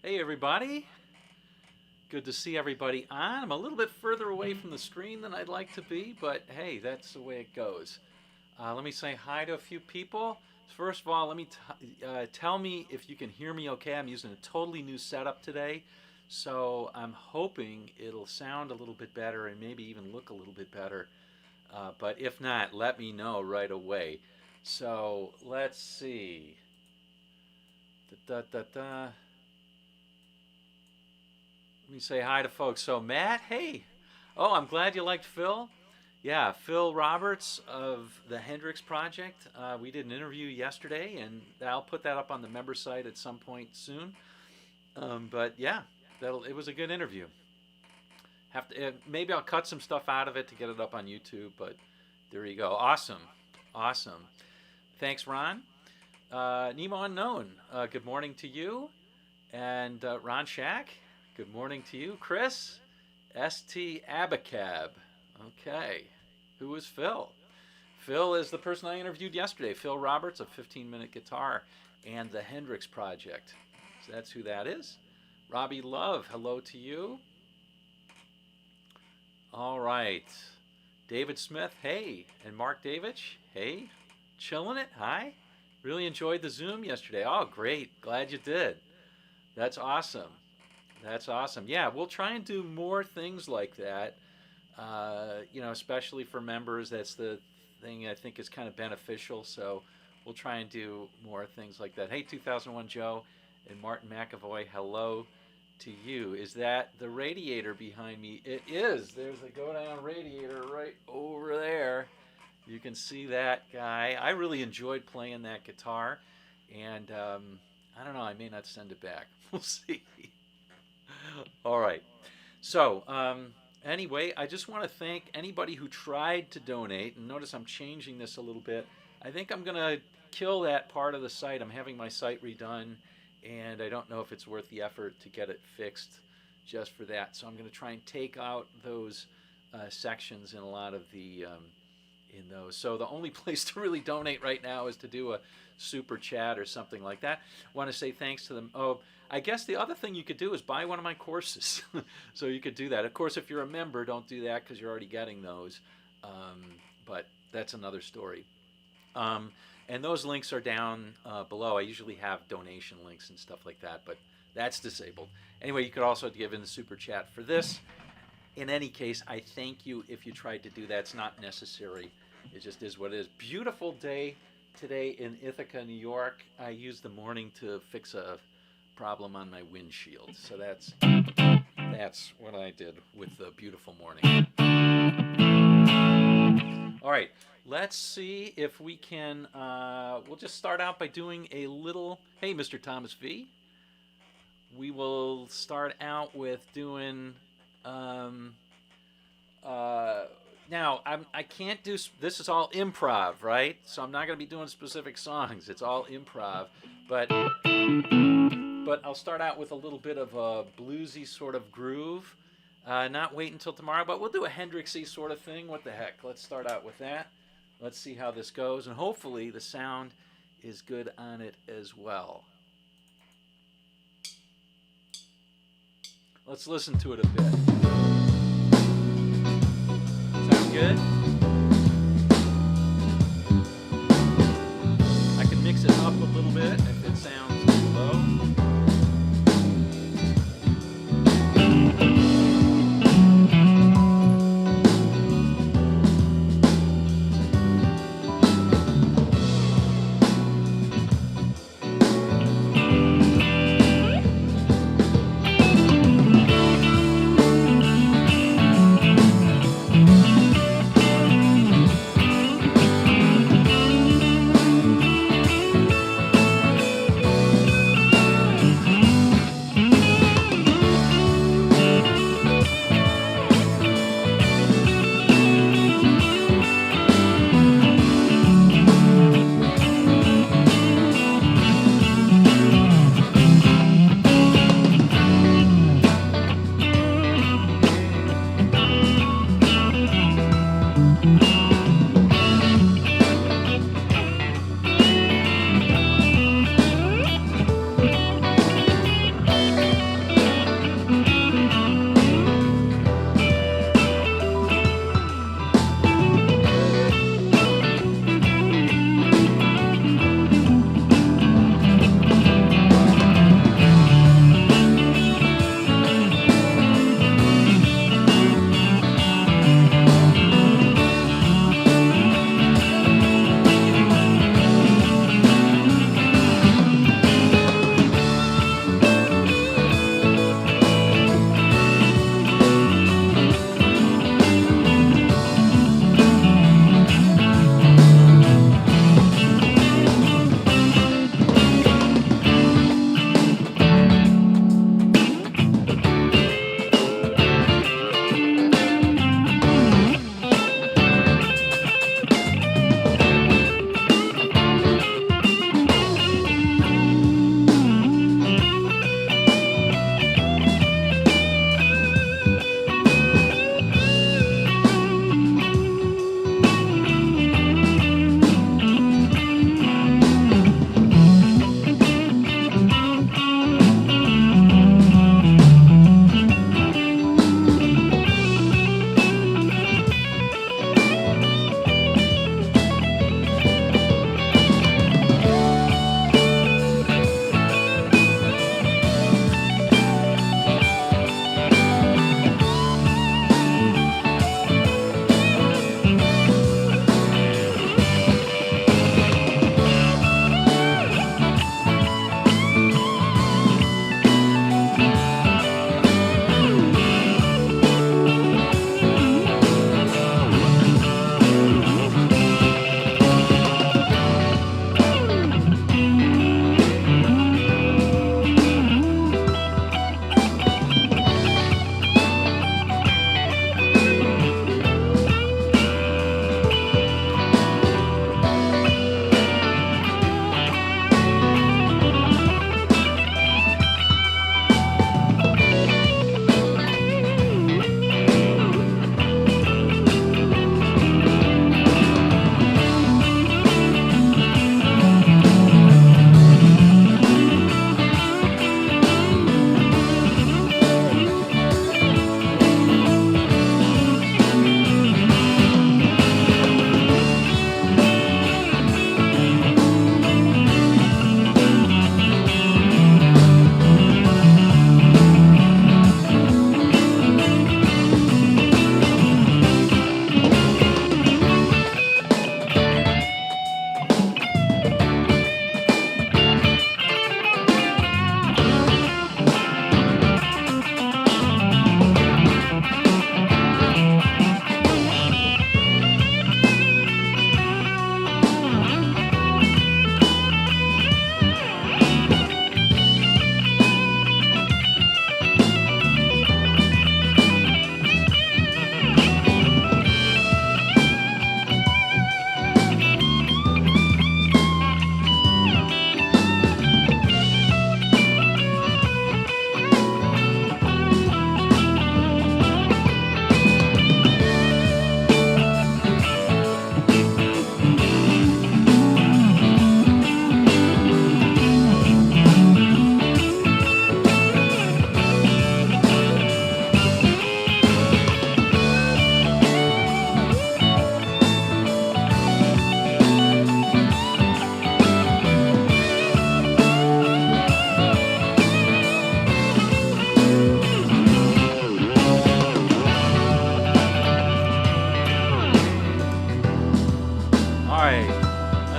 Hey everybody, good to see everybody on. I'm a little bit further away from the screen than I'd like to be, but hey, that's the way it goes. Let me say hi to a few people. First of all, let me tell me if you can hear me okay. I'm using a totally new setup today, so I'm hoping it'll sound a little bit better and maybe even look a little bit better. But if not, let me know right away. So let's see. Let me say hi to folks. So Matt, hey. Oh, I'm glad you liked Phil. Yeah, Phil Roberts of the Hendrix Project. We did an interview yesterday, and I'll put that up on the member site at some point soon. But yeah, it was a good interview. Maybe I'll cut some stuff out of it to get it up on YouTube, but there you go. Awesome. Thanks, Ron. Nemo Unknown, good morning to you. And Ron Shack, good morning to you. Chris, ST Abacab. Okay, who is Phil? Phil is the person I interviewed yesterday. Phil Roberts of 15-Minute Guitar and the Hendrix Project. So that's who that is. Robbie Love, hello to you. All right. David Smith, hey. And Mark Davich, hey. Chilling it, hi. Really enjoyed the Zoom yesterday. Oh, great. Glad you did. That's awesome. Yeah, we'll try and do more things like that. Especially for members. That's the thing I think is kind of beneficial. So we'll try and do more things like that. Hey, 2001 Joe and Martin McAvoy, hello to you. Is that the radiator behind me? It is. There's a go-down radiator right over there. You can see that guy. I really enjoyed playing that guitar, and I don't know, I may not send it back. We'll see. All right. So anyway, I just want to thank anybody who tried to donate, and notice I'm changing this a little bit. I think I'm going to kill that part of the site. I'm having my site redone, and I don't know if it's worth the effort to get it fixed just for that. So I'm going to try and take out those sections in a lot of the in those. So the only place to really donate right now is to do a super chat or something like that. I want to say thanks to them. Oh, I guess the other thing you could do is buy one of my courses. So you could do that. Of course, if you're a member, don't do that because you're already getting those. But that's another story. And those links are down below. I usually have donation links and stuff like that, but that's disabled. Anyway, you could also give in the super chat for this. In any case, I thank you if you tried to do that. It's not necessary. It just is what it is. Beautiful day today in Ithaca, New York. I used the morning to fix a problem on my windshield. So that's what I did with the beautiful morning. All right, let's see if we can, we'll just start out by doing a little, hey, Mr. Thomas V. We will start out with doing, now, I can't do, this is all improv, right? So I'm not going to be doing specific songs. It's all improv. But I'll start out with a little bit of a bluesy sort of groove. Not wait until tomorrow, but we'll do a Hendrixy sort of thing. What the heck? Let's start out with that. Let's see how this goes. And hopefully the sound is good on it as well. Let's listen to it a bit. Sound good? I can mix it up a little bit if it sounds too low.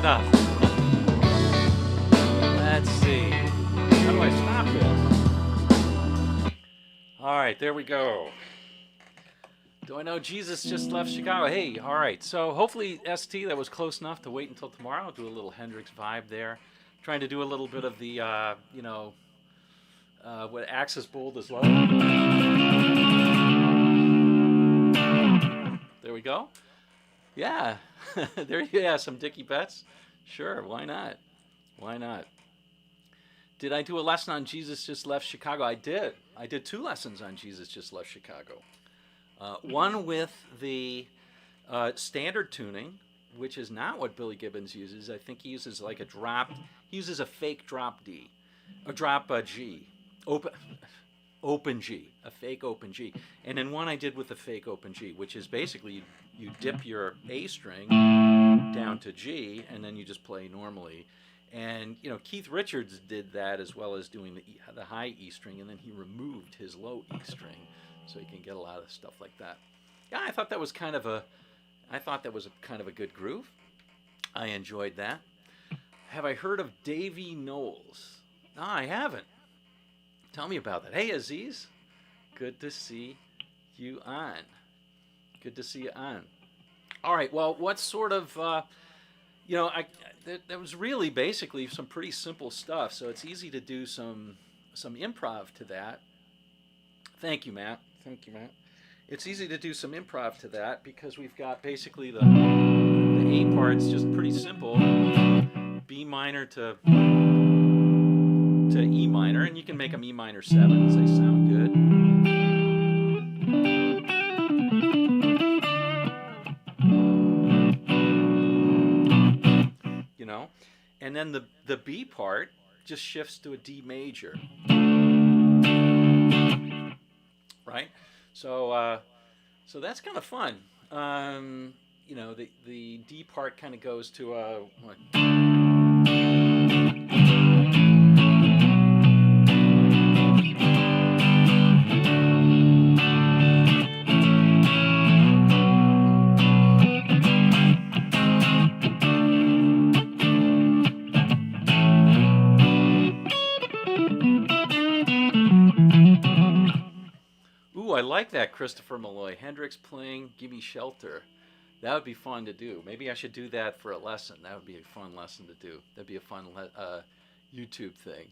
enough. Let's see. How do I stop this? All right, there we go. Do I know Jesus just left Chicago? Hey, all right. So hopefully, ST, that was close enough to wait until tomorrow. I'll do a little Hendrix vibe there. Trying to do a little bit of the, what Axis Bold is low. There we go. Yeah. There you go. Some Dickie Betts. Sure, why not? Why not? Did I do a lesson on Jesus Just Left Chicago? I did. I did 2 lessons on Jesus Just Left Chicago. One with the standard tuning, which is not what Billy Gibbons uses. I think he uses like a drop. He uses a fake drop D, a drop G, open G, a fake open G. And then one I did with a fake open G, which is basically you dip your A string down to G, and then you just play normally. And Keith Richards did that as well as doing the high E string, and then he removed his low E string, so you can get a lot of stuff like that. Yeah, I thought that was kind of a good groove. I enjoyed that. Have I heard of Davy Knowles? No, I haven't. Tell me about that. Hey, Aziz. Good to see you on. Good to see you on. All right, well, what sort of, that was really basically some pretty simple stuff, so it's easy to do some improv to that. Thank you, Matt. Thank you, Matt. It's easy to do some improv to that because we've got basically the A part's just pretty simple. B minor to E minor, and you can make them E minor 7s. They sound good. And then the B part just shifts to a D major. Right? So that's kind of fun. The D part kind of goes to a what? I like that, Christopher Malloy. Hendrix playing Gimme Shelter. That would be fun to do. Maybe I should do that for a lesson. That would be a fun lesson to do. That'd be a fun YouTube thing.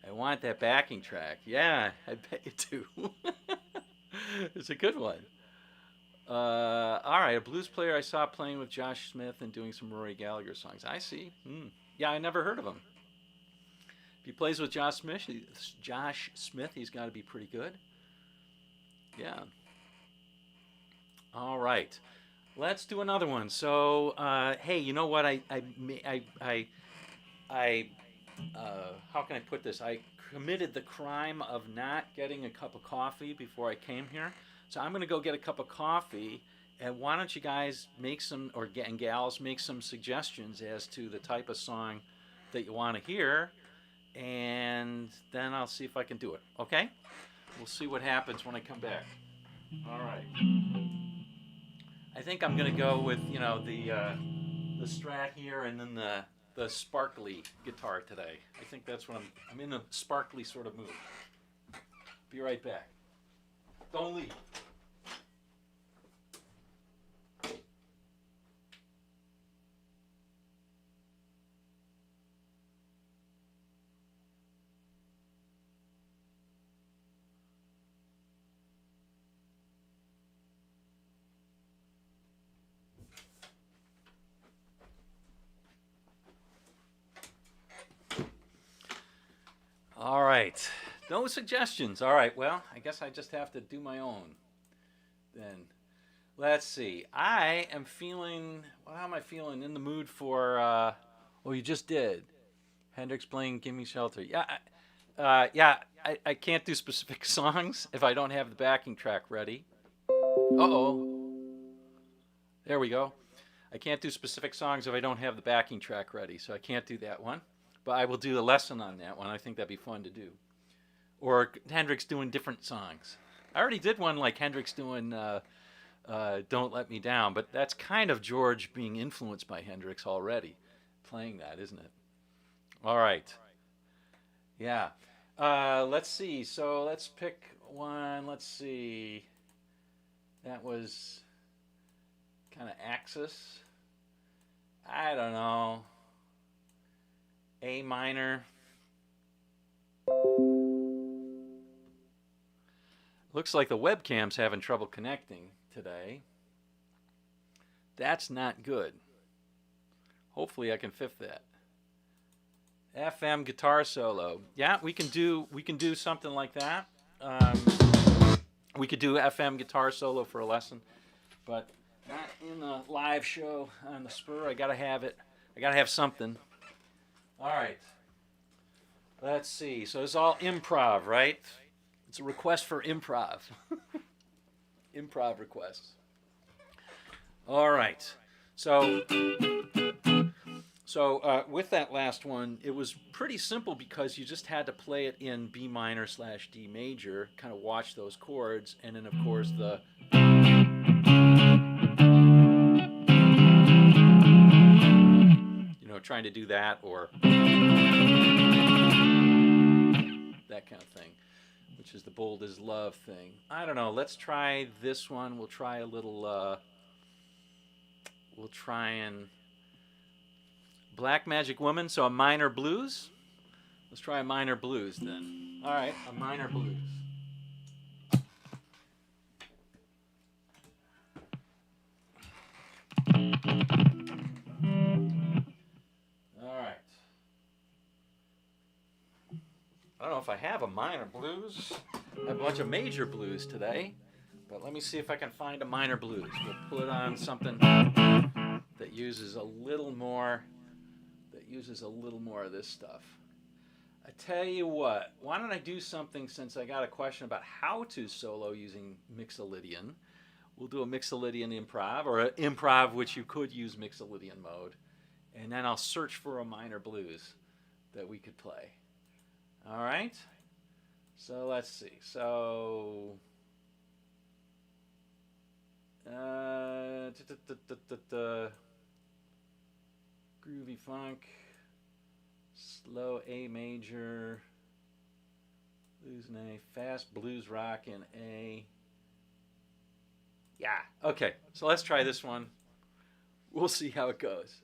I want that backing track. Yeah, I bet you do. It's a good one. All right, a blues player I saw playing with Josh Smith and doing some Rory Gallagher songs. I see. Yeah, I never heard of him. If he plays with Josh Smith, he's got to be pretty good. Yeah. All right. Let's do another one. So, hey, you know what? How can I put this? I committed the crime of not getting a cup of coffee before I came here. So I'm going to go get a cup of coffee. And why don't you guys make some, and gals, make some suggestions as to the type of song that you want to hear. And then I'll see if I can do it. Okay? We'll see what happens when I come back. All right. I think I'm going to go with, the Strat here and then the sparkly guitar today. I think that's what I'm in a sparkly sort of mood. Be right back. Don't leave. All right. No suggestions. All right. Well, I guess I just have to do my own. Then, let's see. I am feeling, how am I feeling? In the mood for, you just did. Hendrix playing Gimme Shelter. Yeah, I can't do specific songs if I don't have the backing track ready. Uh-oh. There we go. I can't do specific songs if I don't have the backing track ready, so I can't do that one. But I will do a lesson on that one. I think that'd be fun to do. Or Hendrix doing different songs. I already did one like Hendrix doing Don't Let Me Down, but that's kind of George being influenced by Hendrix already, playing that, isn't it? All right. Yeah. Let's see. So let's pick one. Let's see. That was kind of Axis. I don't know. A minor. Looks like the webcam's having trouble connecting today. That's not good. Hopefully I can fix that. FM guitar solo. Yeah, we can do something like that. We could do FM guitar solo for a lesson, but not in a live show on the spur. I gotta have it. I gotta have something. All right. Let's see. So it's all improv, right? It's a request for improv. Improv requests. All right. So with that last one, it was pretty simple because you just had to play it in B minor / D major, kind of watch those chords, and then of course the trying to do that or that kind of thing, which is the bold as love thing. I don't know. Let's try this one. We'll try a little. We'll try and Black Magic Woman. So a minor blues. Let's try a minor blues then. All right, a minor blues. I don't know if I have a minor blues. I have a bunch of major blues today, but let me see if I can find a minor blues. We'll put on something that uses a little more of this stuff. I tell you what, why don't I do something, since I got a question about how to solo using Mixolydian. We'll do a Mixolydian improv, or an improv which you could use Mixolydian mode, and then I'll search for a minor blues that we could play. All right, so let's see. So, groovy funk, slow A major, blues in A, fast blues rock in A. Yeah, okay, so let's try this one. We'll see how it goes.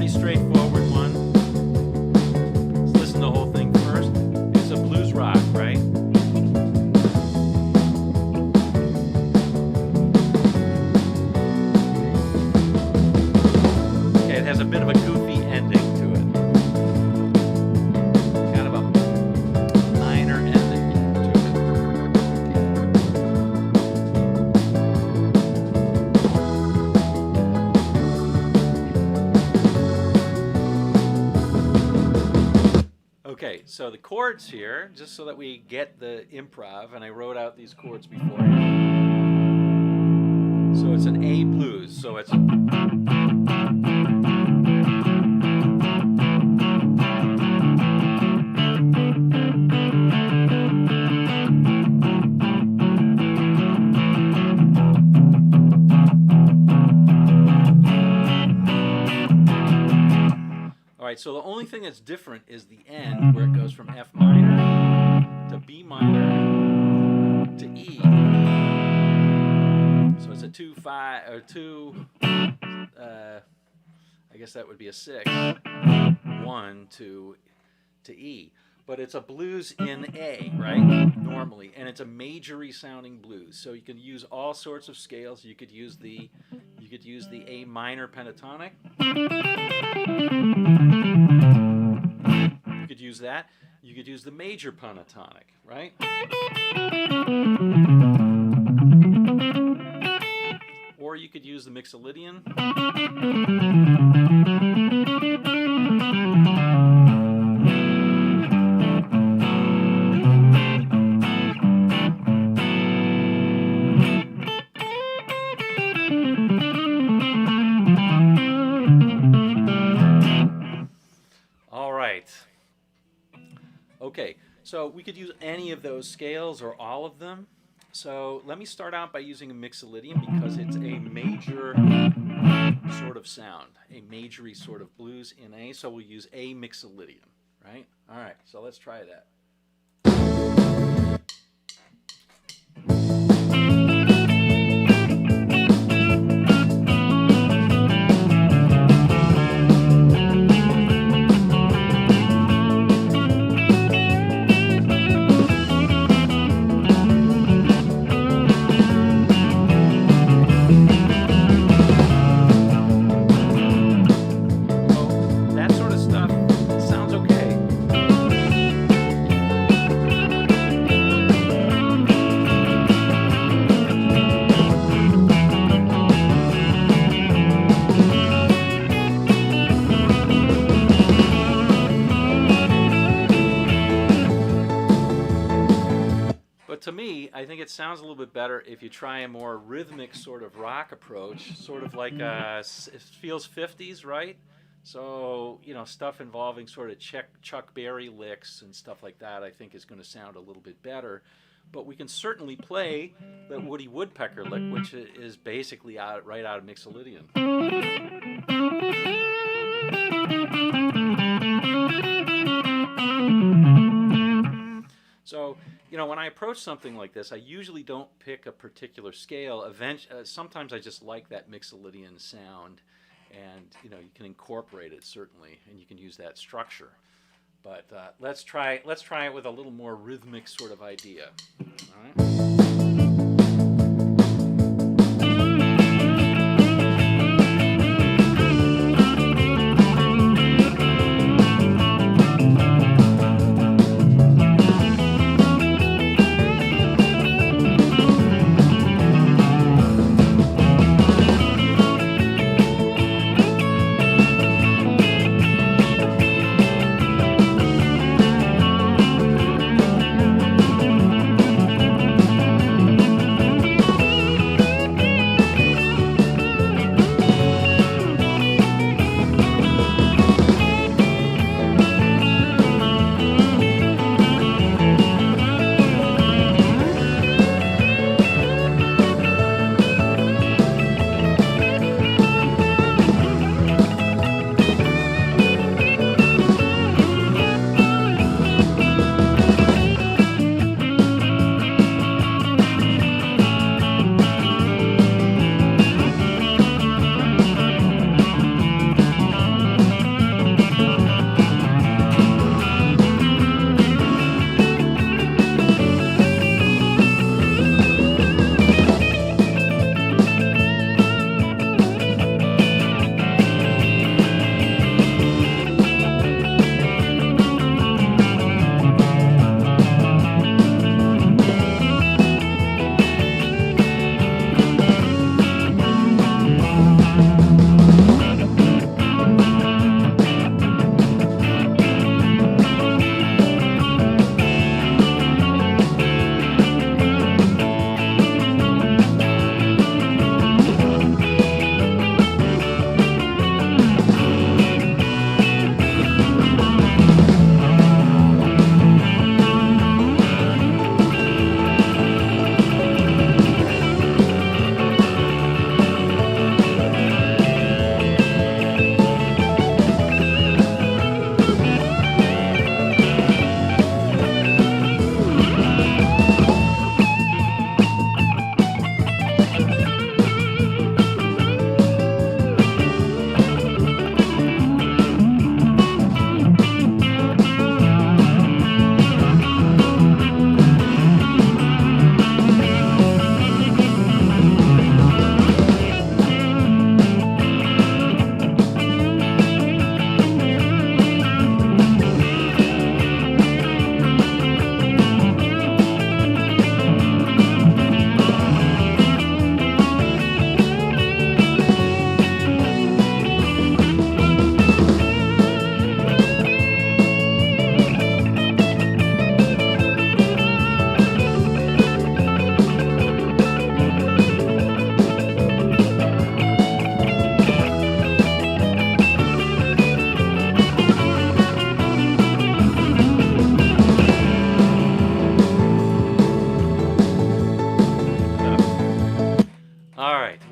Straightforward one. Let's listen to the whole thing first. It's a blues rock, right? Okay, it has a bit of a goofy ending to it. Kind of a minor ending to it. Okay, so the chords here, just so that we get the improv, and I wrote out these chords before. So it's an A blues, so it's... So the only thing that's different is the end, where it goes from F minor to B minor to E. So it's a 2/5 or 2. I guess that would be a 6. 1 to E. But it's a blues in A, right? Normally, and it's a majory sounding blues. So you can use all sorts of scales. You could use the A minor pentatonic. You could use that. You could use the major pentatonic, right? Or you could use the Mixolydian. Okay, So we could use any of those scales or all of them. So let me start out by using a mixolydian because it's a major sort of sound, a majory sort of blues in A. So we'll use A mixolydian, right? All right, so let's try that. To me, I think it sounds a little bit better if you try a more rhythmic sort of rock approach, sort of like it feels 50s, right? So, you know, stuff involving sort of Chuck Berry licks and stuff like that, I think is going to sound a little bit better. But we can certainly play the Woody Woodpecker lick, which is basically right out of Mixolydian. So, you know, when I approach something like this, I usually don't pick a particular scale. Sometimes I just like that Mixolydian sound, and you know, you can incorporate it certainly, and you can use that structure. But let's try it with a little more rhythmic sort of idea. All right.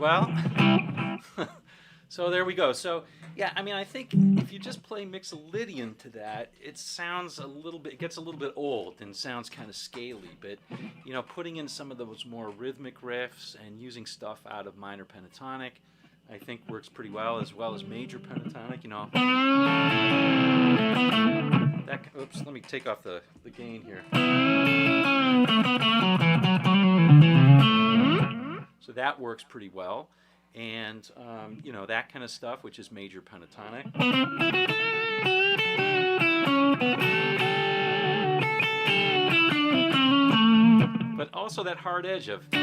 well. So there we go. So yeah, I mean, I think if you just play Mixolydian to that, it sounds a little bit, it gets a little bit old and sounds kind of scaly. But you know, putting in some of those more rhythmic riffs and using stuff out of minor pentatonic, I think works pretty well as major pentatonic. You know, that. Oops, let me take off the gain here. So that works pretty well. And, you know, that kind of stuff, which is major pentatonic. But also that hard edge of, you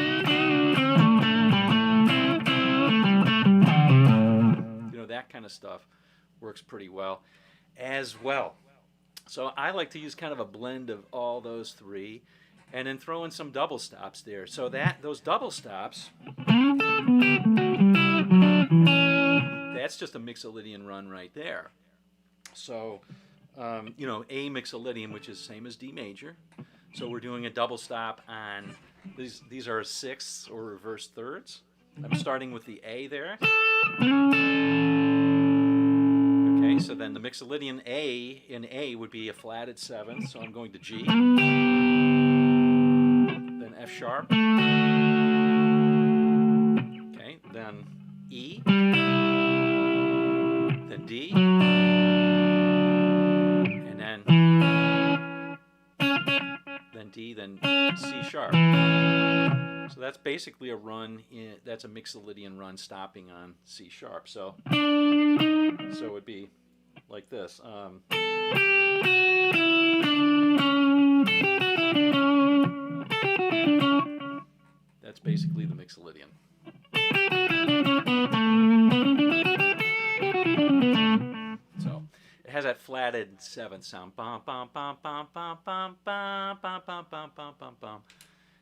know, that kind of stuff works pretty well as well. So I like to use kind of a blend of all those three and then throw in some double stops there. So that those double stops, that's just a Mixolydian run right there. So, you know, A Mixolydian, which is same as D major. So we're doing a double stop on, these are sixths or reverse thirds. I'm starting with the A there. Okay, so then the Mixolydian A in A would be a flatted seventh, so I'm going to G. Then F sharp. Okay, then E. Then D. And then D, then C sharp. So that's basically a run, that's a Mixolydian run stopping on C sharp. So it would be like this. That's basically the Mixolydian. So it has that flatted seventh sound. Bum, bum, bum, bum, bum, bum, bum, bum, bum, bum, bum, bum, bum.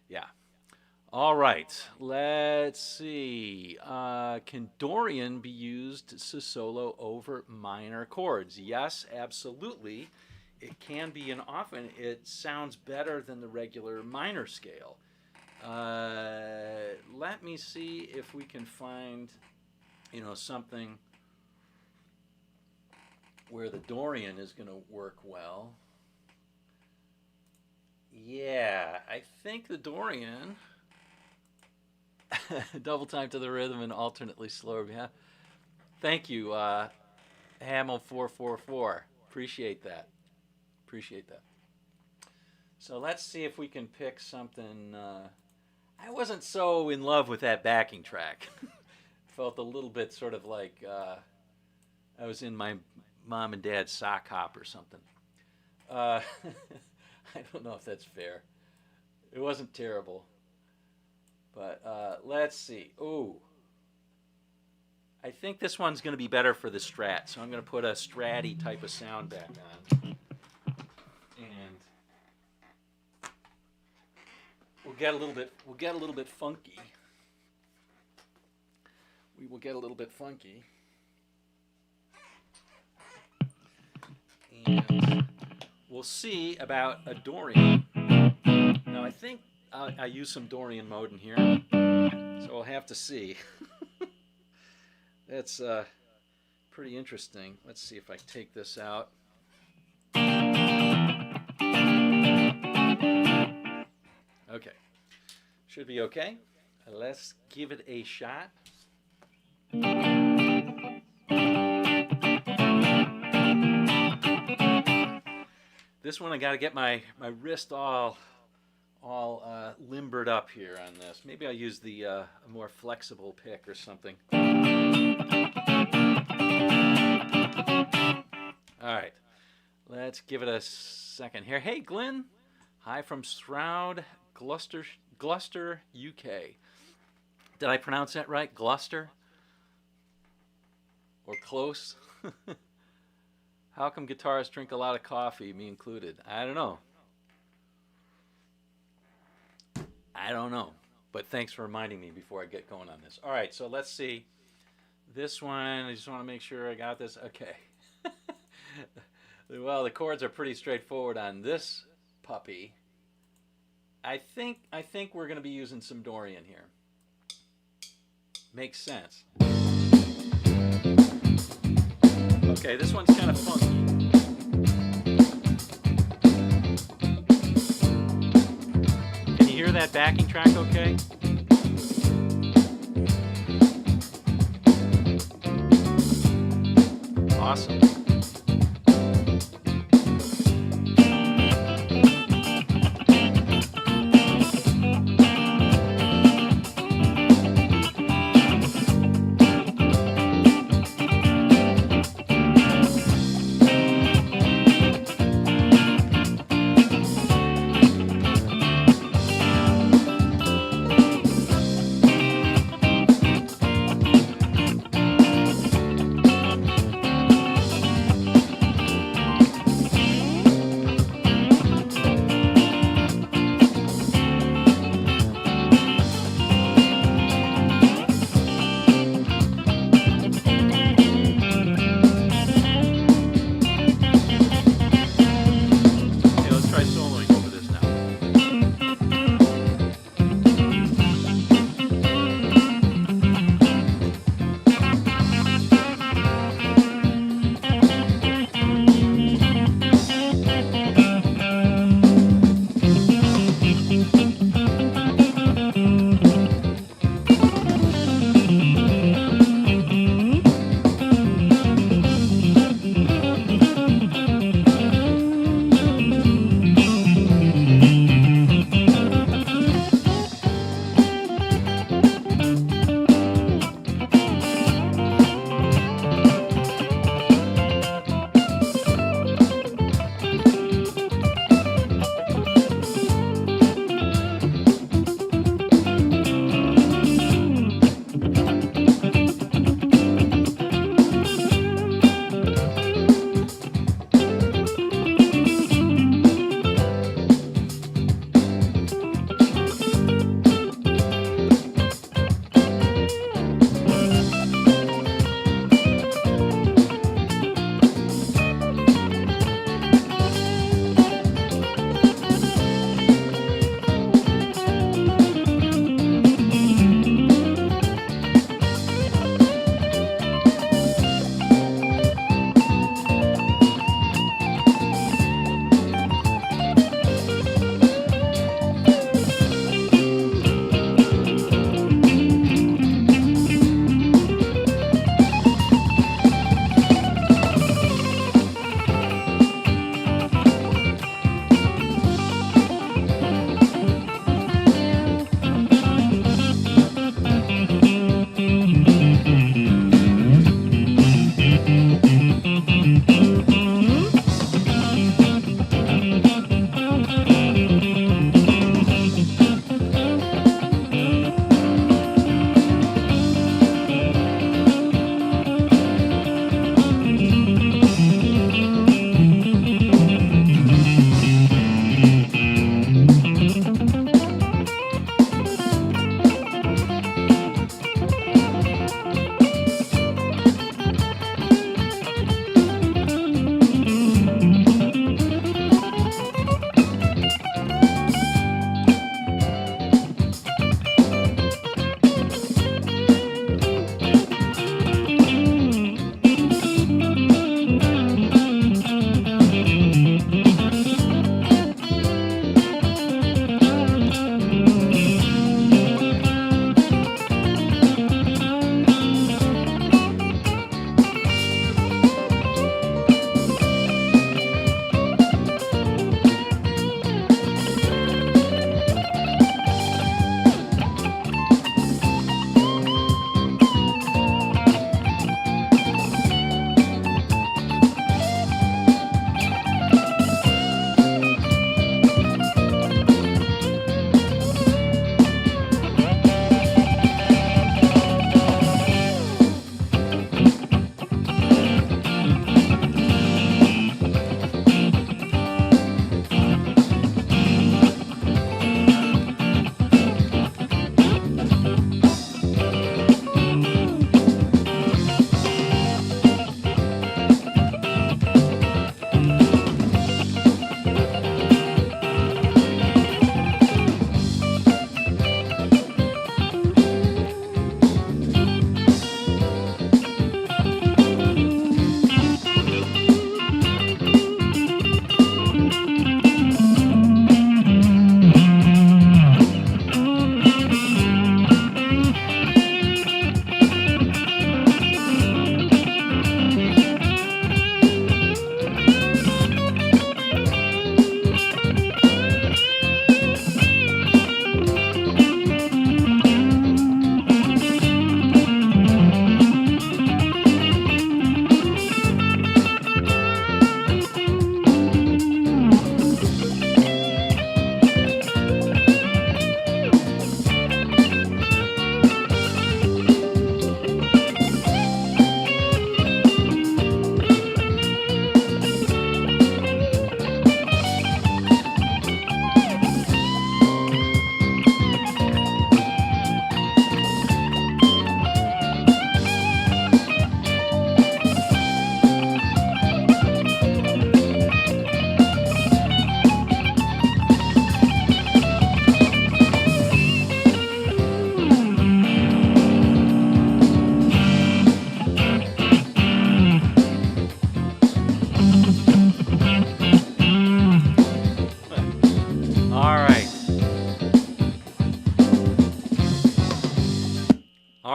Yeah. All right. Let's see. Can Dorian be used to solo over minor chords? Yes, absolutely. It can be, and often it sounds better than the regular minor scale. Let me see if we can find, you know, something where the Dorian is going to work well. Yeah, I think the Dorian, double time to the rhythm and alternately slower. Yeah. Thank you, Hamel444. Appreciate that. Appreciate that. So let's see if we can pick something. I wasn't so in love with that backing track. Felt a little bit sort of like I was in my mom and dad's sock hop or something. I don't know if that's fair. It wasn't terrible. But let's see. Ooh. I think this one's going to be better for the Strat, so I'm going to put a Stratty type of sound back on. And we'll get a little bit funky. We will get a little bit funky. And we'll see about a Dorian. Now I think I use some Dorian mode in here, so we'll have to see. That's pretty interesting. Let's see if I take this out. Okay, should be okay. Let's give it a shot. This one I got to get my wrist all limbered up here on this. Maybe I'll use the a more flexible pick or something. All right, let's give it a second here. Hey, Glenn. Hi from Stroud, Gloucester, UK. Did I pronounce that right? Gloucester? Or close? How come guitarists drink a lot of coffee, me included? I don't know. I don't know. But thanks for reminding me before I get going on this. All right, so let's see. This one, I just want to make sure I got this. Okay. Well, the chords are pretty straightforward on this puppy. I think we're going to be using some Dorian here. makes sense. Okay, this one's kind of funky. Can you hear that backing track okay? Awesome.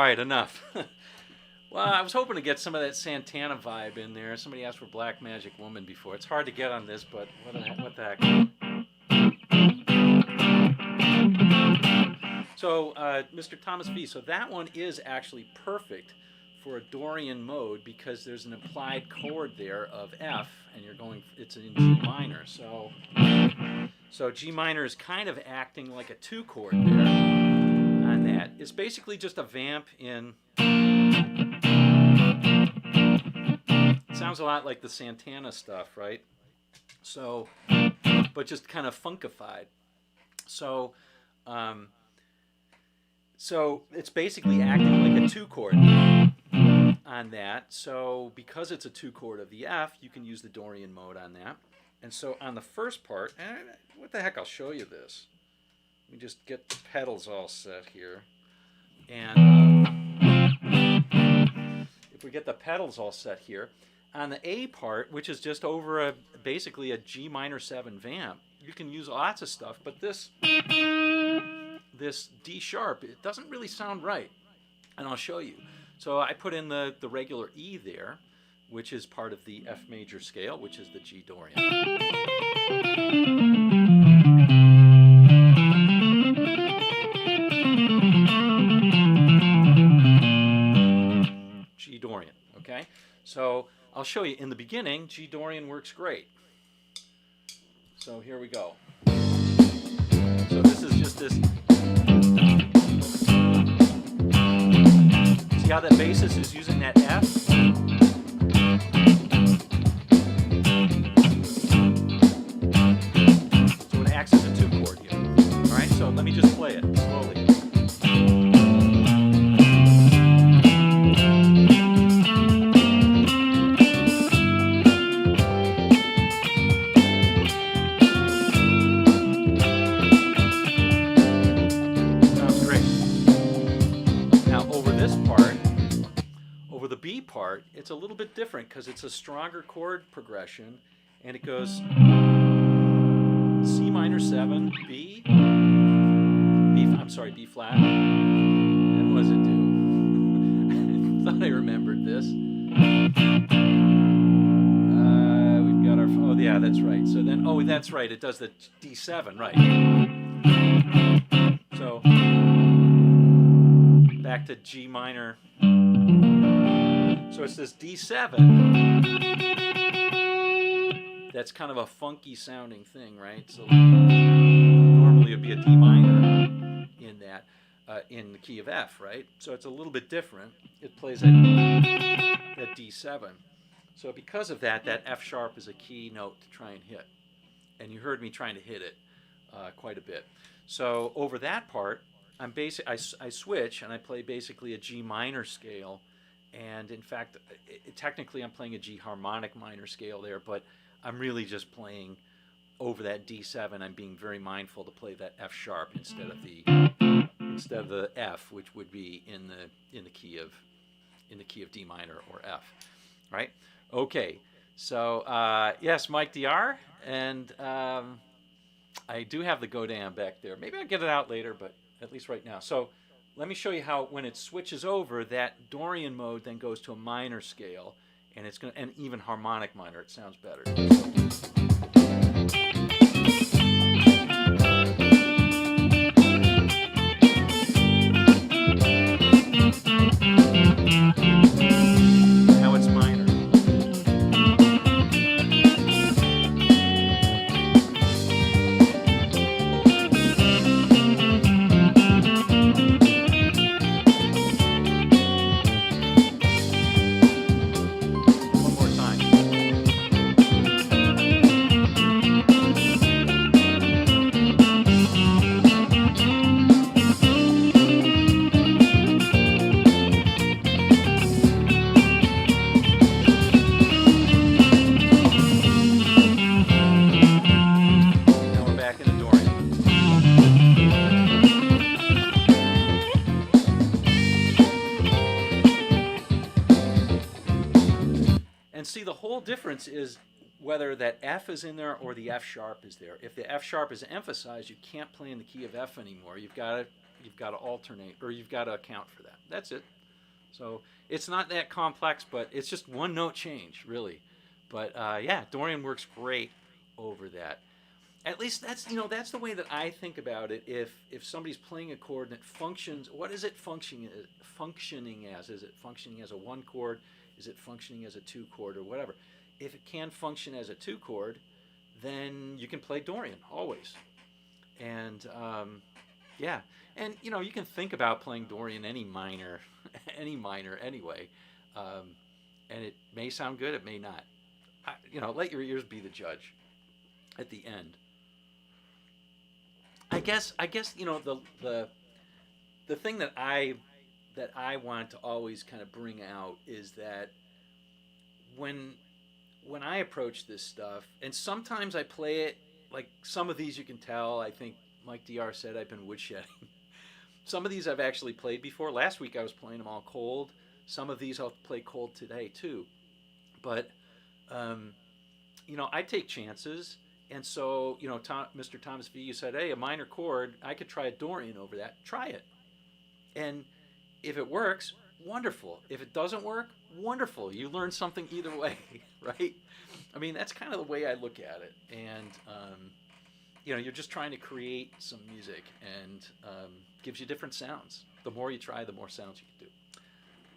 right, enough. Well, I was hoping to get some of that Santana vibe in there. Somebody asked for Black Magic Woman before. It's hard to get on this, but what the heck. So, Mr. Thomas V, so that one is actually perfect for a Dorian mode because there's an implied chord there of F, and it's in G minor. So G minor is kind of acting like a 2 chord there on that. It's basically just a vamp in. It sounds a lot like the Santana stuff, right? So, but just kind of funkified. So, so it's basically acting like a 2 chord on that. So because it's a 2 chord of the F, you can use the Dorian mode on that. And so on the first part, what the heck, I'll show you this. Let me just get the pedals all set here. And if we get the pedals all set here, on the A part, which is just over basically a G minor 7 vamp, you can use lots of stuff, but this D sharp, it doesn't really sound right. And I'll show you. So I put in the regular E there, which is part of the F major scale, which is the G Dorian. G Dorian, okay? So I'll show you in the beginning, G Dorian works great. So here we go. So this is just this. See how that bassist is using that F? So it acts as a 2 chord here. All right, so let me just play it slowly. Part, it's a little bit different because it's a stronger chord progression, and it goes C minor 7, B flat, and what does it do? I thought I remembered this. We've got our, oh yeah, that's right. So then, oh, that's right, it does the D7, right. So, back to G minor. So it's this D7 that's kind of a funky sounding thing, right? So normally it would be a D minor in that, in the key of F, right? So it's a little bit different. It plays that D7. So because of that, that F sharp is a key note to try and hit. And you heard me trying to hit it quite a bit. So over that part, I switch and I play basically a G minor scale. And in fact, technically I'm playing a G harmonic minor scale there, but I'm really just playing over that D7. I'm being very mindful to play that F sharp instead of the F, which would be in the key of D minor or F, right? Okay, so yes, Mike DR, and I do have the Godin back there. Maybe I'll get it out later, but at least right now. So let me show you how when it switches over, that Dorian mode then goes to a minor scale, and it's going to, and even harmonic minor. It sounds better. Now it's minor. See, the whole difference is whether that F is in there or the F sharp is there. If the F sharp is emphasized, you can't play in the key of F anymore. You've got to alternate, or you've got to account for that. That's it. So it's not that complex, but it's just one note change, really. But yeah, Dorian works great over that. At least that's the way that I think about it. If somebody's playing a chord and it functions, what is it functioning as? Is it functioning as a 1 chord? Is it functioning as a 2 chord or whatever? If it can function as a 2 chord, then you can play Dorian always. And yeah, and you can think about playing Dorian any minor, anyway, and it may sound good, it may not. Let your ears be the judge at the end. I guess the thing that I want to always kind of bring out is that when I approach this stuff, and sometimes I play it, like some of these you can tell, I think Mike DR said I've been woodshedding. Some of these I've actually played before. Last week I was playing them all cold. Some of these I'll play cold today too. But, I take chances. And so, Mr. Thomas V, you said, hey, a minor chord, I could try a Dorian over that. Try it. And if it works, wonderful. If it doesn't work, wonderful. You learn something either way, right? I mean, that's kind of the way I look at it. And, you're just trying to create some music, and gives you different sounds. The more you try, the more sounds you can do.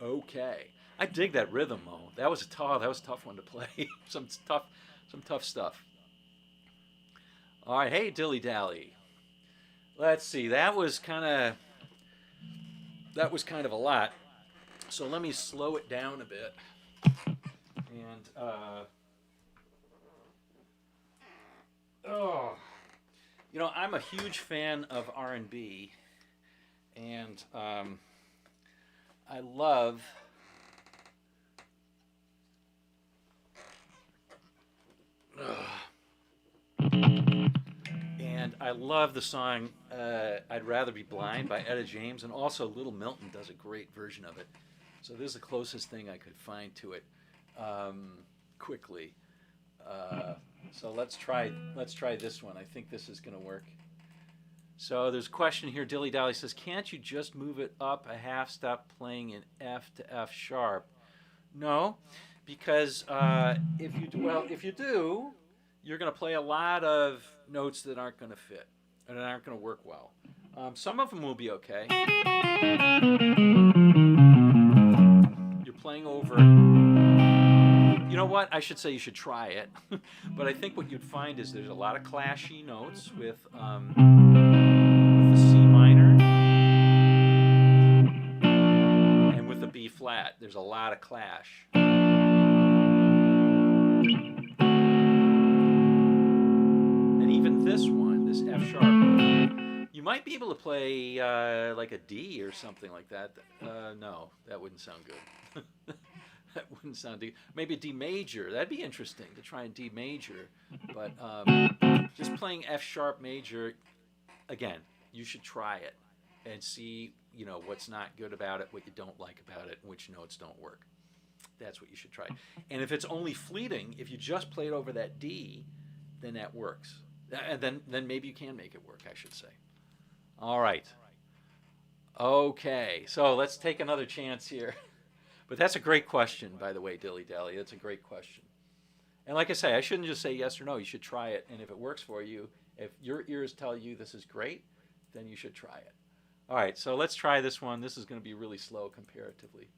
Okay. I dig that rhythm, Mo. That was a tough one to play. some tough stuff. All right, hey, Dilly Dally. Let's see. That was kind of a lot. So let me slow it down a bit. And I'm a huge fan of R&B, and I love. And I love the song I'd Rather Be Blind by Etta James, and also Little Milton does a great version of it. So this is the closest thing I could find to it quickly. So let's try this one. I think this is going to work. So there's a question here. Dilly Dally says, can't you just move it up a half step playing in F to F sharp? No, because if you do, you're going to play a lot of notes that aren't going to fit and aren't going to work well. Some of them will be okay. You're playing over. You know what? I should say you should try it. But I think what you'd find is there's a lot of clashy notes with the C minor and with the B flat. There's a lot of clash. This one, this F sharp, you might be able to play like a D or something like that. No, that wouldn't sound good. That wouldn't sound good. Maybe a D major. That'd be interesting to try a D major. But just playing F sharp major, again, you should try it and see what's not good about it, what you don't like about it, and which notes don't work. That's what you should try. And if it's only fleeting, if you just play it over that D, then that works. And then maybe you can make it work, I should say. All right. Okay, so let's take another chance here. But that's a great question, by the way, Dilly Dally. That's a great question. And like I say, I shouldn't just say yes or no. You should try it. And if it works for you, if your ears tell you this is great, then you should try it. All right, so let's try this one. This is going to be really slow comparatively.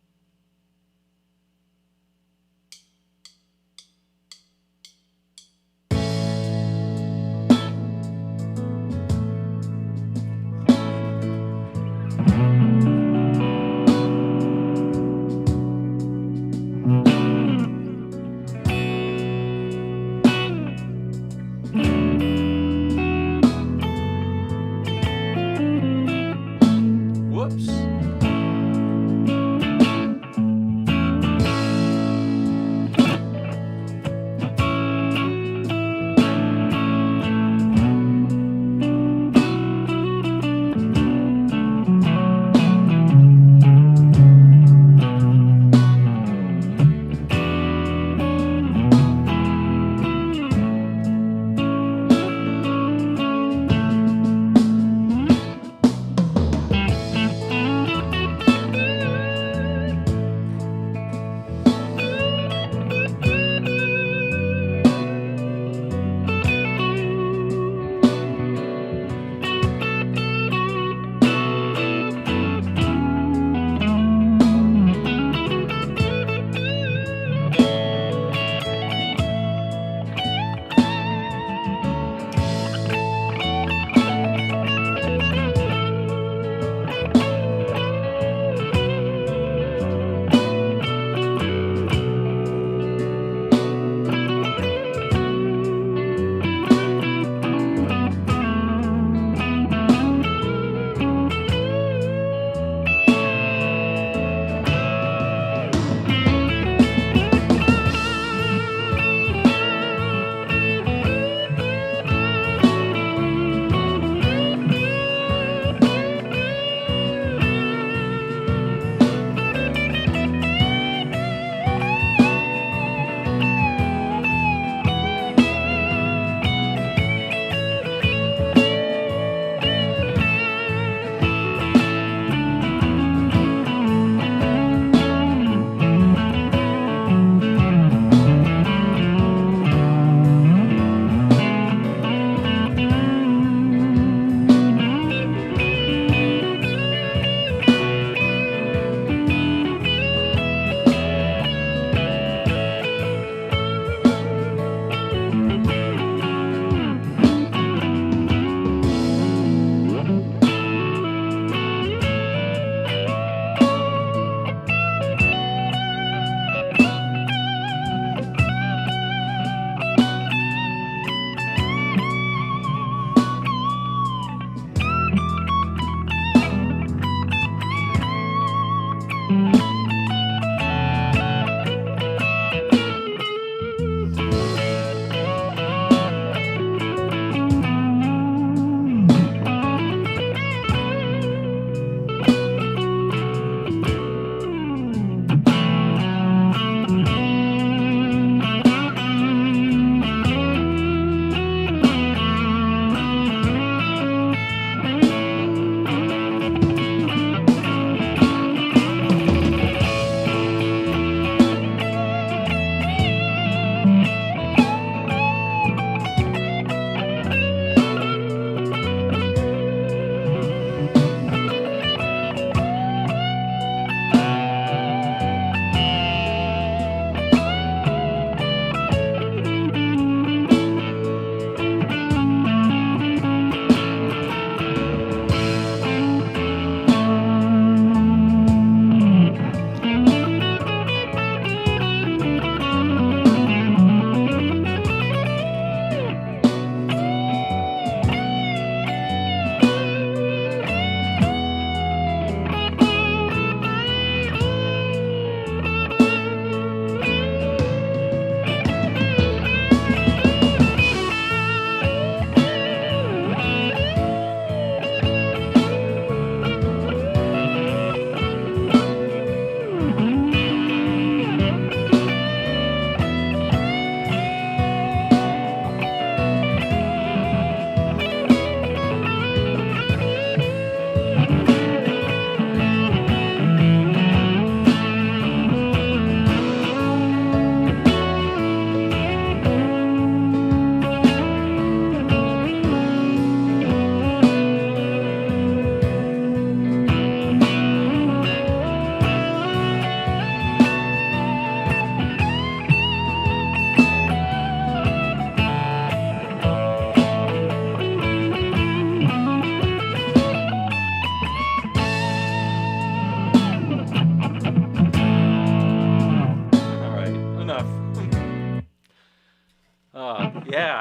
Whoops.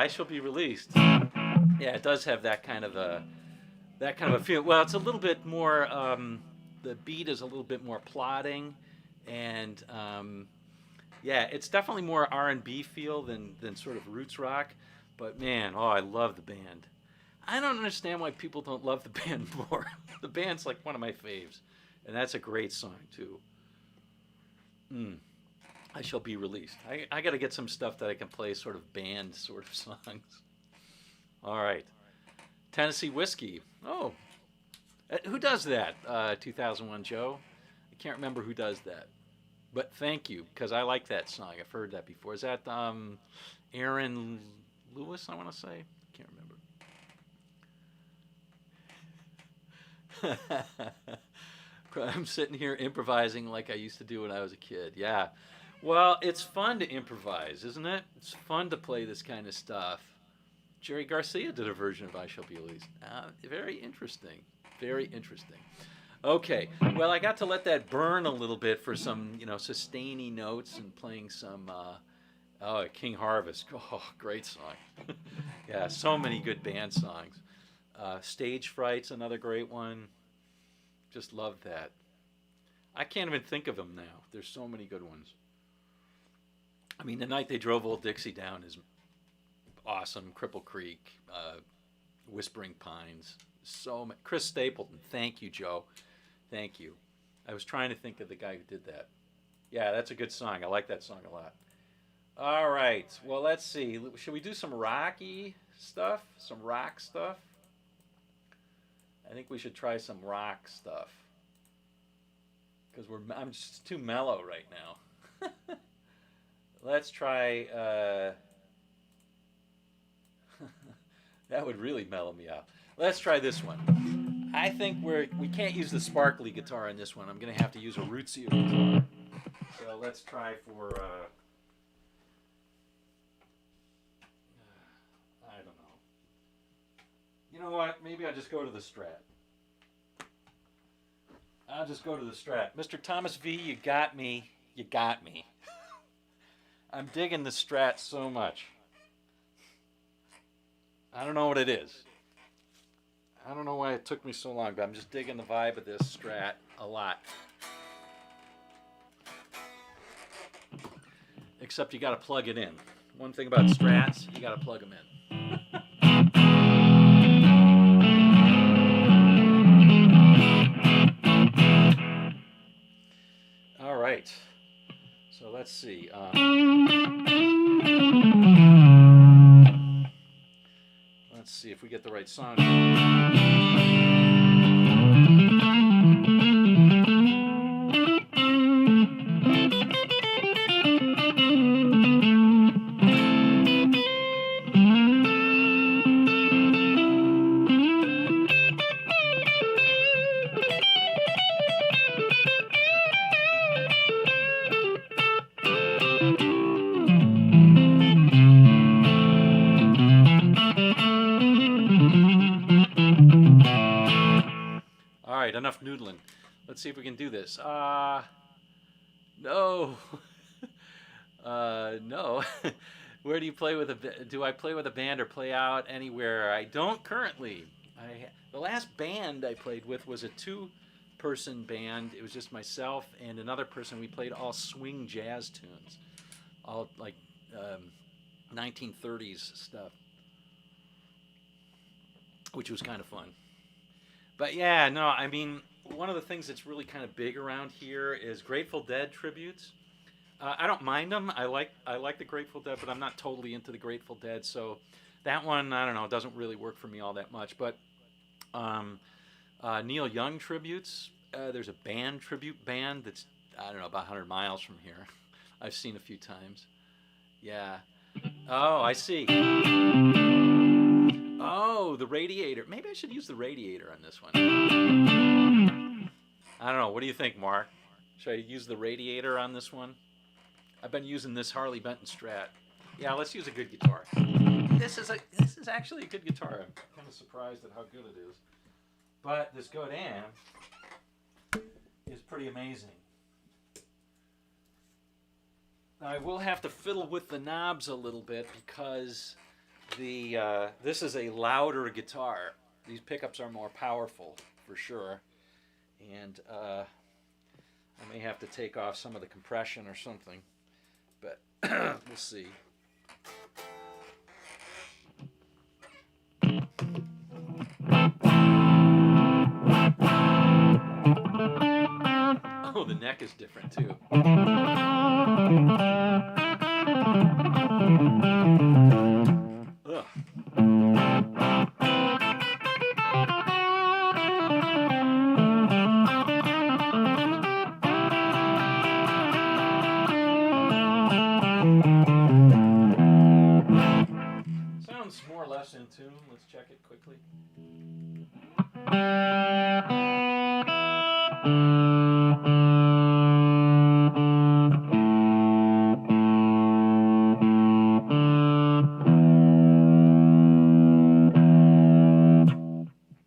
I Shall Be Released. Yeah, it does have that kind of a feel. Well, it's a little bit more. The beat is a little bit more plodding, and yeah, it's definitely more R&B feel than sort of roots rock. But man, oh, I love the band. I don't understand why people don't love the band more. The band's like one of my faves, and that's a great song too. I Shall Be Released. I got to get some stuff that I can play sort of band sort of songs. All right. Tennessee Whiskey. Oh, who does that? 2001 Joe? I can't remember who does that. But thank you, because I like that song. I've heard that before. Is that Aaron Lewis, I want to say? Can't remember. I'm sitting here improvising like I used to do when I was a kid. Yeah. Well, it's fun to improvise, isn't it? It's fun to play this kind of stuff. Jerry Garcia did a version of I Shall Be Released. Very interesting. Very interesting. Okay. Well, I got to let that burn a little bit for some, sustaining notes and playing some King Harvest. Oh, great song. Yeah, so many good band songs. Stage Fright's another great one. Just love that. I can't even think of them now. There's so many good ones. I mean, The Night They Drove Old Dixie Down is awesome. Cripple Creek, Whispering Pines. Chris Stapleton. Thank you, Joe. Thank you. I was trying to think of the guy who did that. Yeah, that's a good song. I like that song a lot. All right. Well, let's see. Should we do some rocky stuff? Some rock stuff? I think we should try some rock stuff. Because I'm just too mellow right now. Let's try... that would really mellow me out. Let's try this one. I think we can't use the sparkly guitar in this one. I'm going to have to use a rootsier guitar. So let's try for... I don't know. You know what? Maybe I'll just go to the Strat. I'll just go to the Strat. Mr. Thomas V, you got me. You got me. I'm digging the Strat so much. I don't know what it is. I don't know why it took me so long, but I'm just digging the vibe of this Strat a lot. Except you got to plug it in. One thing about Strats, you got to plug them in. All right. So let's see. Let's see if we get the right song. Enough noodling. Let's see if we can do this. No. No. Where do you play with do I play with a band or play out anywhere? I don't currently. The last band I played with was a 2-person band. It was just myself and another person. We played all swing jazz tunes. All like 1930s stuff. Which was kind of fun. But yeah, no, I mean, one of the things that's really kind of big around here is Grateful Dead tributes. I don't mind them. I like the Grateful Dead, but I'm not totally into the Grateful Dead. So that one, I don't know, doesn't really work for me all that much. But Neil Young tributes. There's a tribute band that's, I don't know, about 100 miles from here. I've seen a few times. Yeah. Oh, I see. Oh, the Radiator. Maybe I should use the Radiator on this one. I don't know. What do you think, Mark? Should I use the Radiator on this one? I've been using this Harley Benton Strat. Yeah, let's use a good guitar. This is actually a good guitar. I'm kind of surprised at how good it is. But this Godin is pretty amazing. Now, I will have to fiddle with the knobs a little bit because This is a louder guitar. These pickups are more powerful for sure, and I may have to take off some of the compression or something, but we'll see. Oh, the neck is different too. Ugh. Sounds more or less in tune. Let's check it quickly.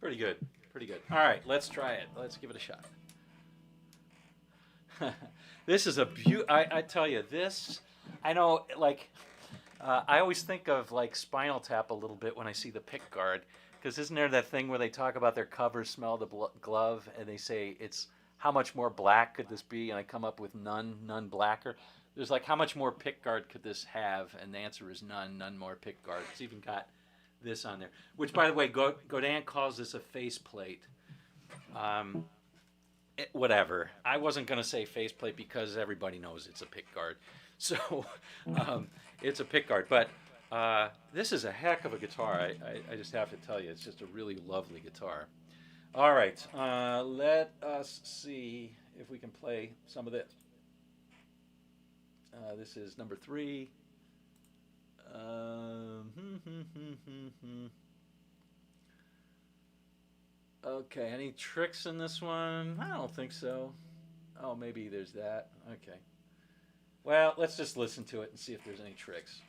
Pretty good. Pretty good. All right, let's try it. Let's give it a shot. This is a I tell you, this, I know, like, I always think of, like, Spinal Tap a little bit when I see the pick guard, because isn't there that thing where they talk about their cover smell the glove, and they say it's, how much more black could this be? And I come up with none blacker. There's like, how much more pick guard could this have? And the answer is none more pick guard. It's even got this on there, which, by the way, Godin calls this a faceplate. Whatever. I wasn't going to say faceplate because everybody knows it's a pick guard. So it's a pick guard. But this is a heck of a guitar. I just have to tell you, it's just a really lovely guitar. All right. Let us see if we can play some of this. This is number 3. Okay, any tricks in this one? I don't think so. Oh, maybe there's that. Okay. Well, let's just listen to it and see if there's any tricks.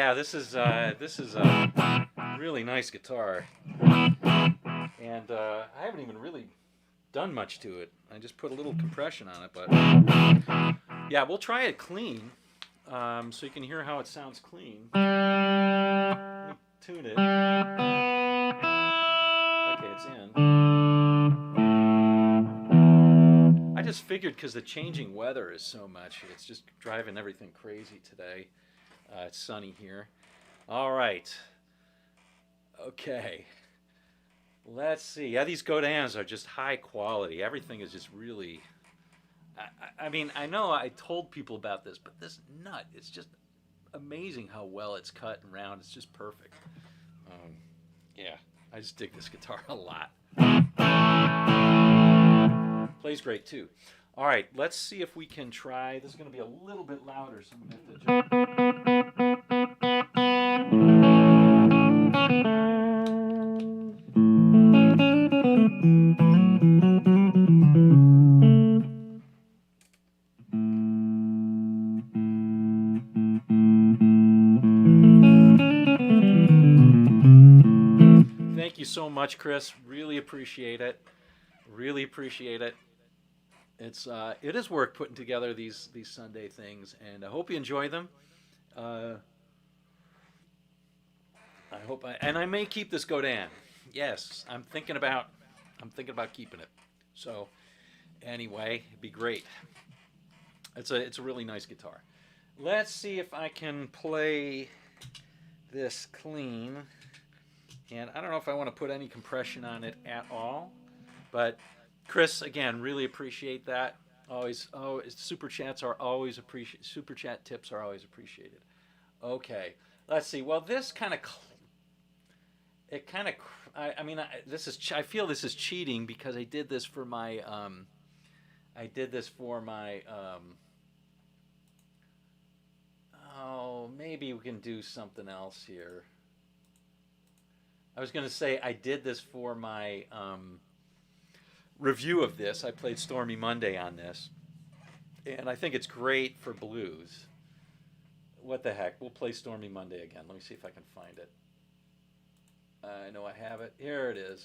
Yeah, this is a really nice guitar, and I haven't even really done much to it. I just put a little compression on it, but yeah, we'll try it clean, so you can hear how it sounds clean. Let me tune it. Okay, it's in. I just figured because the changing weather is so much, it's just driving everything crazy today. It's sunny here. All right. Okay. Let's see. Yeah, these Godins are just high quality. Everything is just really... I mean, I know I told people about this, but this nut, it's just amazing how well it's cut and round. It's just perfect. Yeah, I just dig this guitar a lot. Plays great, too. All right, let's see if we can try... This is going to be a little bit louder, so I'm going to have to Thank you so much, Chris. Really appreciate it. Really appreciate it. It is work putting together these Sunday things, and I hope you enjoy them. I hope I may keep this Godin. Yes, I'm thinking about keeping it. So anyway, it'd be great. It's a really nice guitar. Let's see if I can play this clean. And I don't know if I want to put any compression on it at all, but Chris, again, really appreciate that. Always, super chats are always appreciated. Super chat tips are always appreciated. Okay, let's see. Well, this kind of, I feel this is cheating because I did this for my, oh, maybe we can do something else here. I was going to say I did this for my review of this. I played Stormy Monday on this, and I think it's great for blues. What the heck? We'll play Stormy Monday again. Let me see if I can find it. I know I have it. Here it is.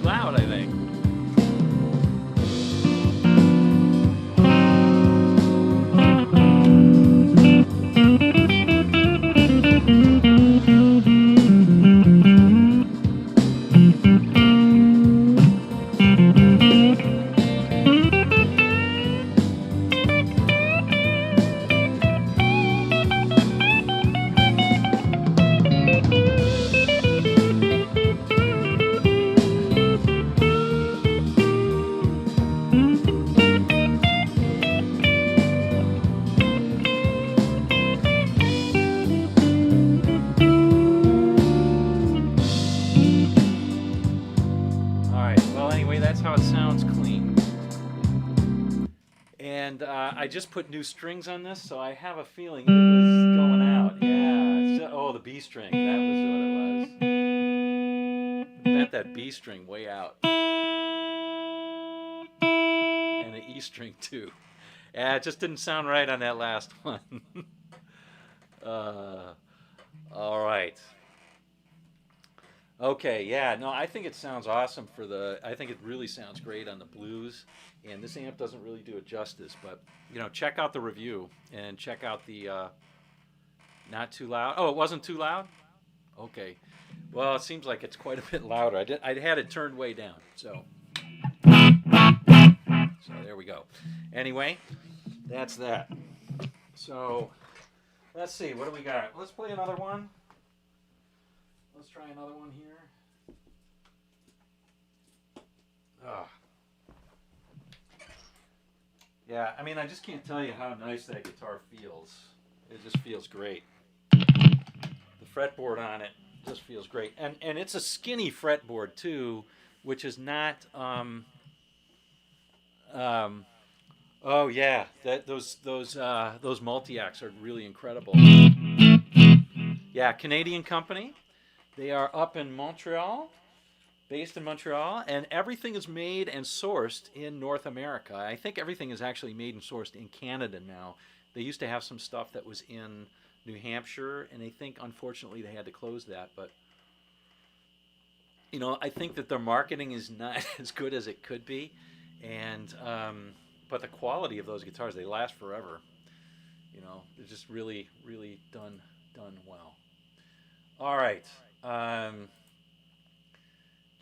loud, I think. I just put new strings on this, so I have a feeling it was going out. Yeah. So, oh, the B string. That was what it was. Bent that B string way out. And the E string, too. Yeah, it just didn't sound right on that last one. All right. Okay, yeah, no, I think it sounds awesome for I think it really sounds great on the blues, and this amp doesn't really do it justice, but, check out the review, and check out the, not too loud. Oh, it wasn't too loud? Okay. Well, it seems like it's quite a bit louder. I had it turned way down, so there we go. Anyway, that's that. So, let's see, what do we got? Let's play another one. Let's try another one here. Yeah, I mean, I just can't tell you how nice that guitar feels. It just feels great. The fretboard on it just feels great. And it's a skinny fretboard, too, which is not... oh, yeah, those multi-acts are really incredible. Yeah, Canadian company. They are up in Montreal, based in Montreal, and everything is made and sourced in North America. I think everything is actually made and sourced in Canada now. They used to have some stuff that was in New Hampshire, and I think, unfortunately, they had to close that. But, I think that their marketing is not as good as it could be, and but the quality of those guitars, they last forever. They're just really, really done well. All right.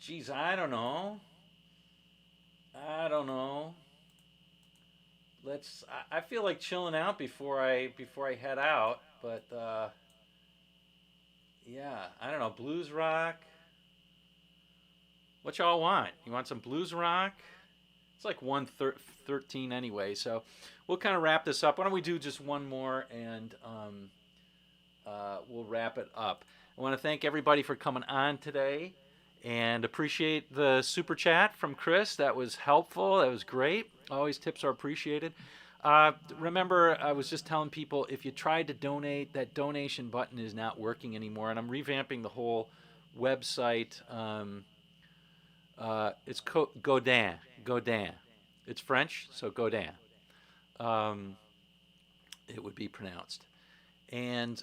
Geez, I don't know. I feel like chilling out before I head out, but yeah, I don't know. Blues rock. What y'all want? You want some blues rock? It's like 1:13 anyway, so we'll kind of wrap this up. Why don't we do just one more, and we'll wrap it up. I want to thank everybody for coming on today, and appreciate the super chat from Chris. That was helpful. That was great. Always tips are appreciated. Remember, I was just telling people, if you tried to donate, that donation button is not working anymore, and I'm revamping the whole website. It's Godin. It's French, so Godin. It would be pronounced. And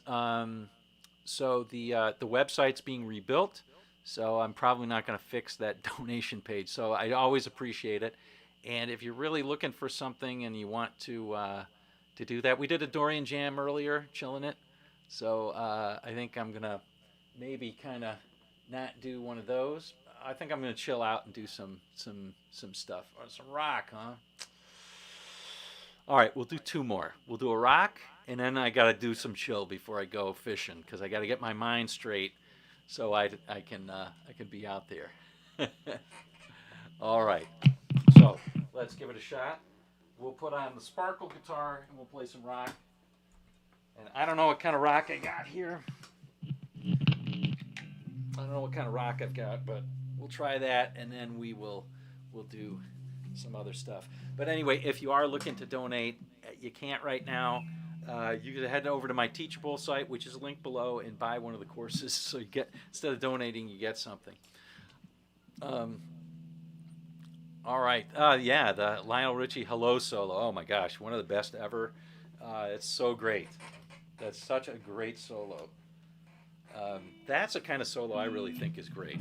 so the website's being rebuilt, so I'm probably not going to fix that donation page. So I always appreciate it. And if you're really looking for something and you want to do that, we did a Dorian Jam earlier, chilling it. So I think I'm gonna maybe kind of not do one of those. I think I'm gonna chill out and do some stuff or some rock, huh? All right, we'll do two more. We'll do a rock, and then I gotta do some chill before I go fishing, because I gotta get my mind straight so I can be out there. All right, so let's give it a shot. We'll put on the sparkle guitar and we'll play some rock. And I don't know what kind of rock I got here. I don't know what kind of rock I've got, but we'll try that, and then we'll do some other stuff. But anyway, if you are looking to donate, you can't right now. You can head over to my Teachable site, which is linked below, and buy one of the courses. So you get, instead of donating, you get something. All right. Yeah, the Lionel Richie Hello solo. Oh my gosh, one of the best ever. It's so great. That's such a great solo. That's a kind of solo I really think is great.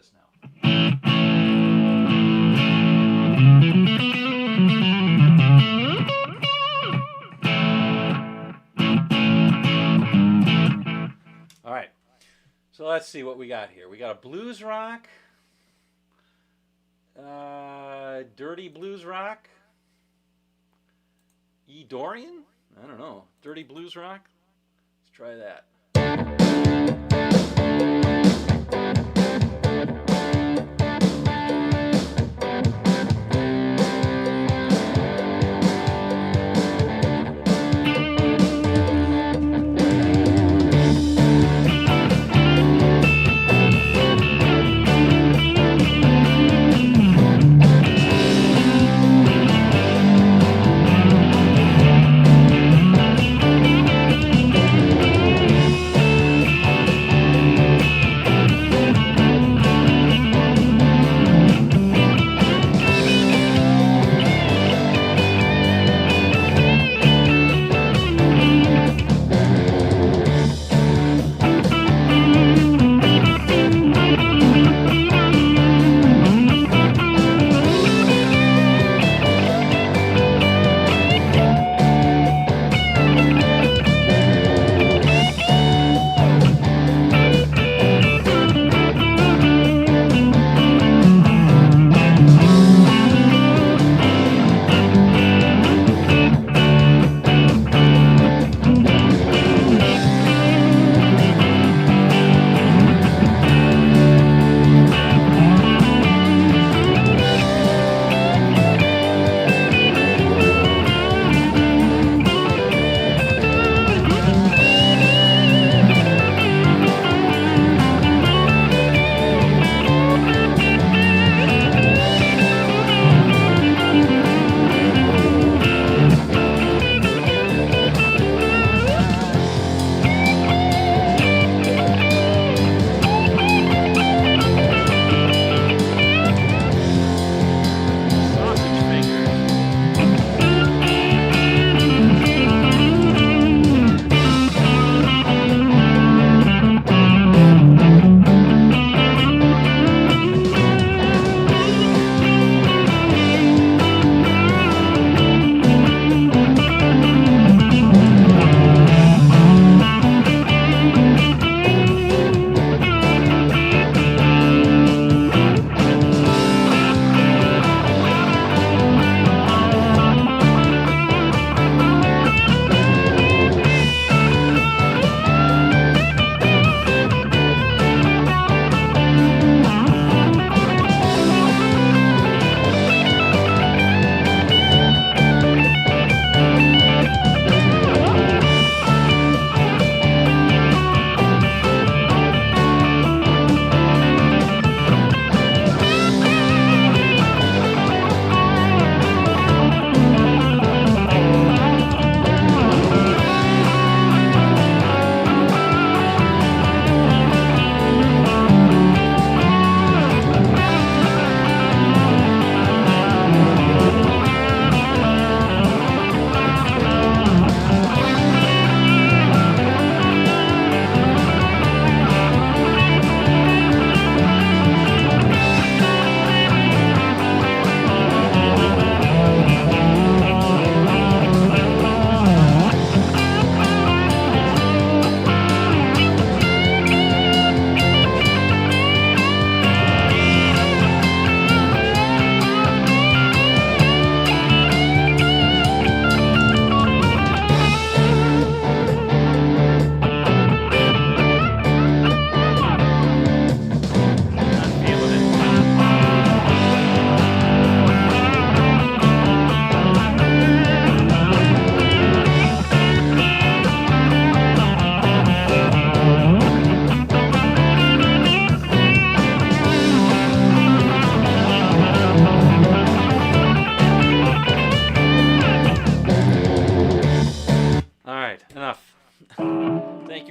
this now. All right. So let's see what we got here. We got a blues rock, dirty blues rock, E. Dorian? I don't know. Dirty blues rock? Let's try that.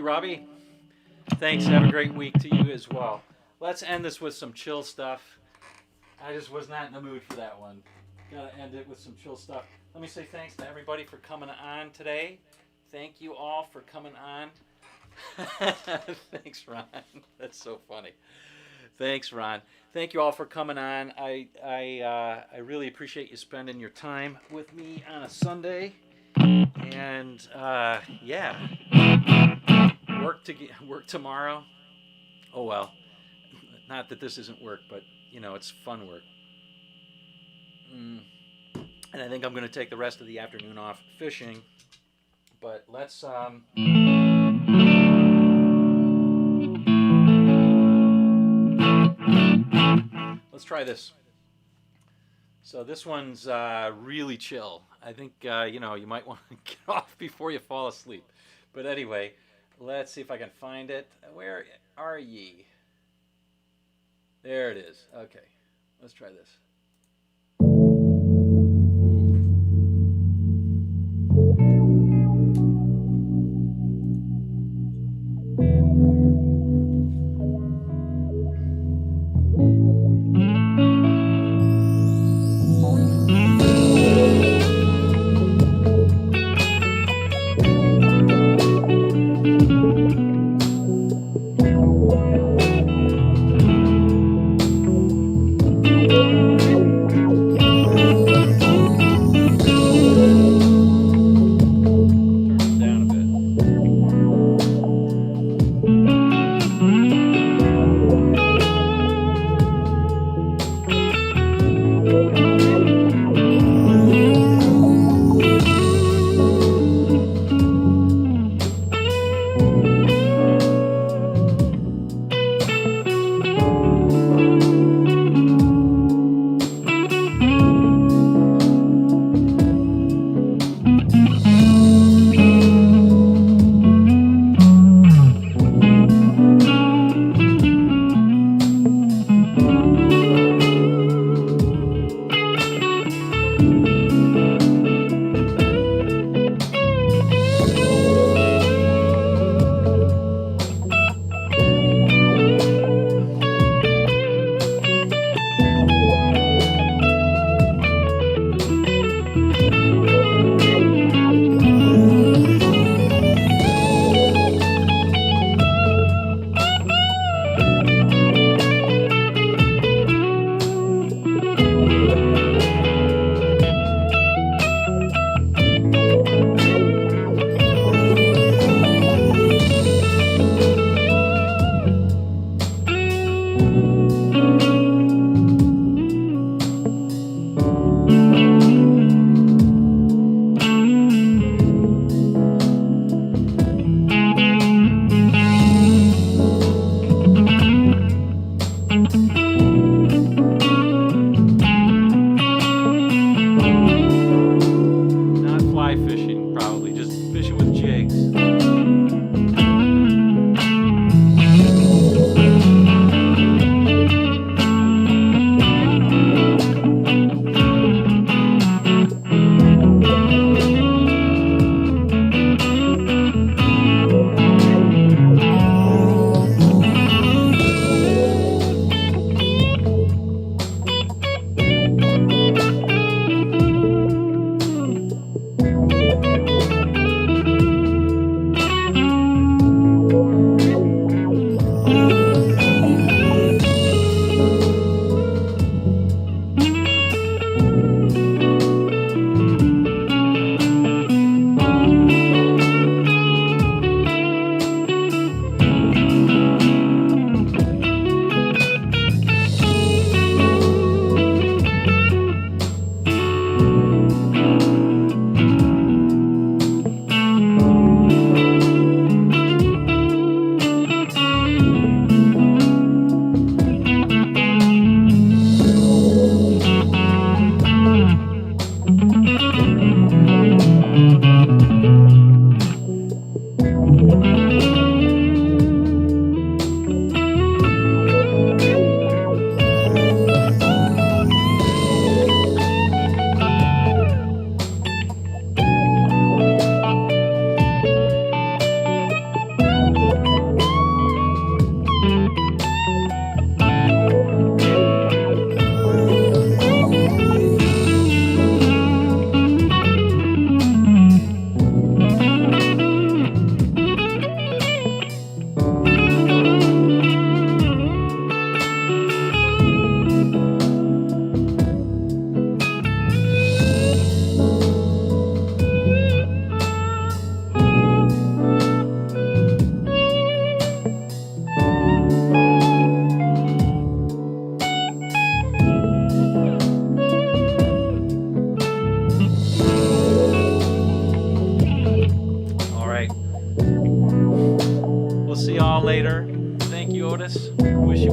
Robbie. Thanks. Have a great week to you as well. Let's end this with some chill stuff. I just was not in the mood for that one. Gotta end it with some chill stuff. Let me say thanks to everybody for coming on today. Thank you all for coming on. Thanks, Ron. That's so funny. Thanks, Ron. Thank you all for coming on. I really appreciate you spending your time with me on a Sunday. And yeah, work tomorrow. Oh well, not that this isn't work, but you know it's fun work. And I think I'm going to take the rest of the afternoon off fishing. But let's try this. So this one's really chill. I think you know you might want to get off before you fall asleep. But anyway, let's see if I can find it. Where are ye? There it is. Okay, let's try this.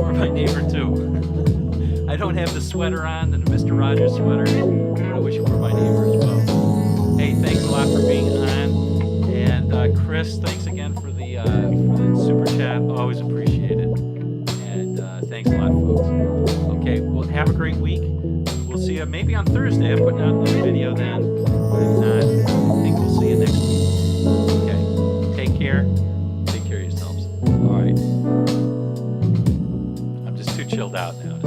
you were my neighbor too. I don't have the sweater on, the Mr. Rogers sweater, but I wish you were my neighbor as well. Hey, thanks a lot for being on. And Chris, thanks again for the super chat. Always appreciate it. And thanks a lot, folks. Okay, well, have a great week. We'll see you maybe on Thursday. I'm putting out another video then. But if not, I think we'll see you next week. Okay, take care. Take care of yourselves. All right. I'm just too chilled out now.